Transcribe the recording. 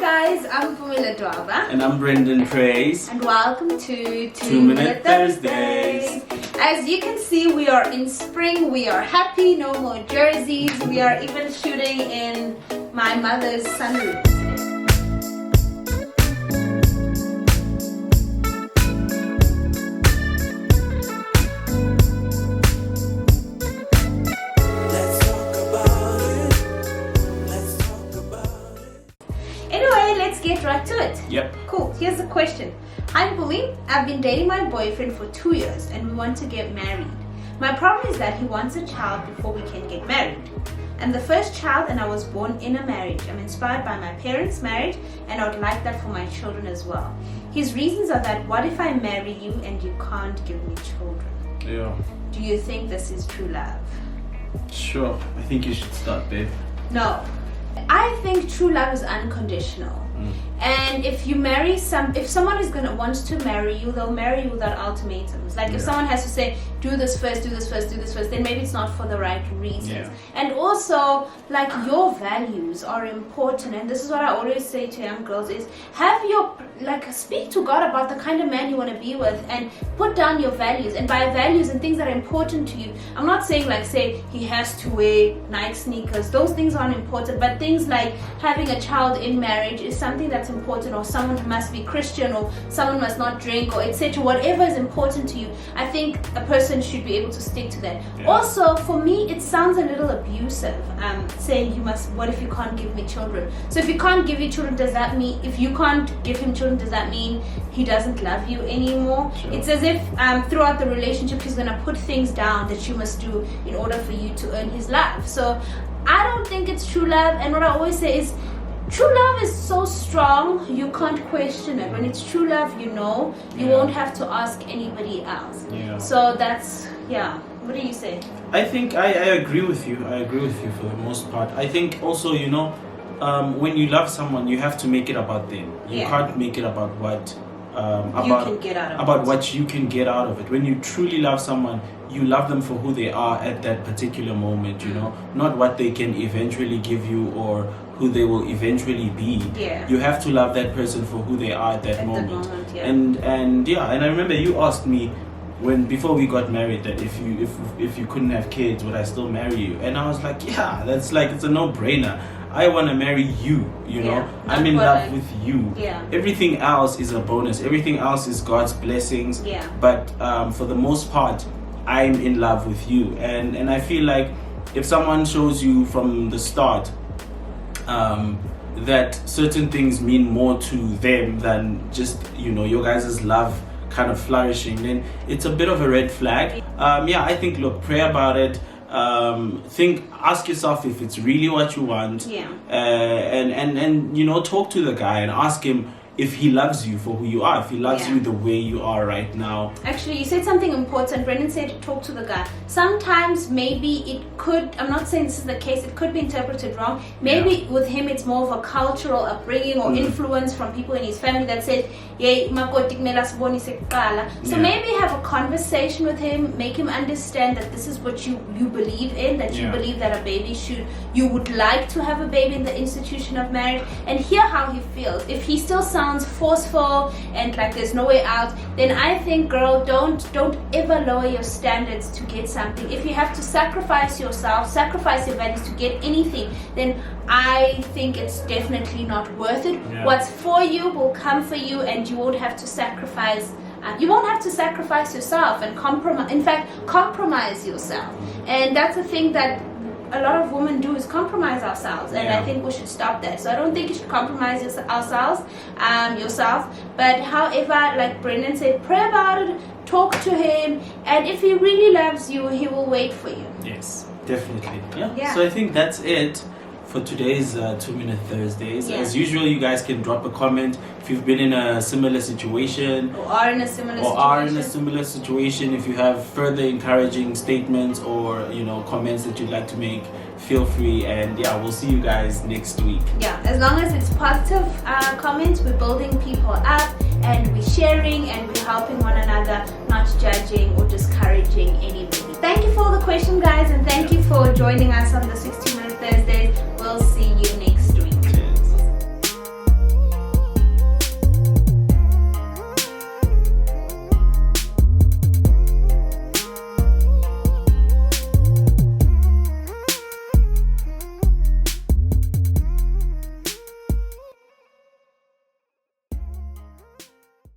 guys, I'm Pumila Dwaba. And I'm Brendan Praise. And welcome to 2 Minute Thursdays. As you can see, we are in spring, we are happy, no more jerseys. We are even shooting in my mother's sunroom. Let's get right to it. Yep. Cool. Here's the question. Hi Pumi, I've been dating my boyfriend for 2 years and we want to get married. My problem is that he wants a child before we can get married. I'm the first child and I was born in a marriage. I'm inspired by my parents' marriage and I would like that for my children as well. His reasons are that what if I marry you and you can't give me children? Yeah. Do you think this is true love? Sure. I think you should start, babe. No. I think true love is unconditional. And if you marry if someone wants to marry you, they'll marry you without ultimatums. Like if someone has to say, do this first, do this first, do this first, then maybe it's not for the right reasons. Yeah. And also, like, your values are important. And this is what I always say to young girls is speak to God about the kind of man you want to be with and put down your values. And by values and things that are important to you, I'm not saying like say he has to wear Nike sneakers. Those things aren't important. But things like having a child in marriage is something that's important, or someone must be Christian, or someone must not drink, or etc. Whatever is important to you, I think a person should be able to stick to that. Yeah. Also, for me, it sounds a little abusive, saying you must. What if you can't give me children? So if you can't give you children, does that mean if you can't give him children, does that mean he doesn't love you anymore? Sure. It's as if throughout the relationship he's gonna put things down that you must do in order for you to earn his love. So I don't think it's true love. And what I always say is, true love is so strong, you can't question it. When it's true love, you won't have to ask anybody else. Yeah. So that's, what do you say? I think I agree with you. I agree with you for the most part. I think also, when you love someone, you have to make it about them. You can't make it about what what you can get out of it. When you truly love someone, you love them for who they are at that particular moment, not what they can eventually give you or who they will eventually be. Yeah. You have to love that person for who they are at that moment. And I remember you asked me before we got married that if you couldn't have kids, would I still marry you? And I was like, it's a no-brainer. I want to marry you, I'm in love with you. Yeah. Everything else is a bonus. Everything else is God's blessings. Yeah. But for the most part, I'm in love with you. And I feel like if someone shows you from the start that certain things mean more to them than just, your guys' love kind of flourishing, then it's a bit of a red flag. I think, look, pray about it. Ask yourself if it's really what you want. Yeah. And talk to the guy and ask him if he loves you for who you are, if he loves you the way you are right now. Actually, you said something important. Brendan said talk to the guy. Sometimes maybe it could, I'm not saying this is the case, it could be interpreted wrong. Maybe with him it's more of a cultural upbringing or influence from people in his family that said, so maybe have a conversation with him, make him understand that this is what you believe in, that you believe that you would like to have a baby in the institution of marriage, and hear how he feels. If he still sounds forceful and like there's no way out, then I think, girl, don't ever lower your standards to get something. If you have to sacrifice yourself, sacrifice your values to get anything, then I think it's definitely not worth it. Yeah. What's for you will come for you, and you won't have to sacrifice. You won't have to sacrifice yourself and compromise yourself. And that's the thing that a lot of women do, is compromise ourselves, and I think we should stop that. So I don't think you should compromise yourself. But however, like Brendan said, pray about it, talk to him, and if he really loves you, he will wait for you. Yes, definitely. Yeah. So I think that's it for today's 2 Minute Thursdays. As usual, you guys can drop a comment if you've been in a similar situation or are in a similar situation. If you have further encouraging statements or comments that you'd like to make, feel free. And we'll see you guys next week. As long as it's positive comments, we're building people up and we're sharing and we're helping one another, not judging or discouraging anybody. Thank you for the question, guys, and thank you for joining us on the 16 Minute Thursdays. We'll see you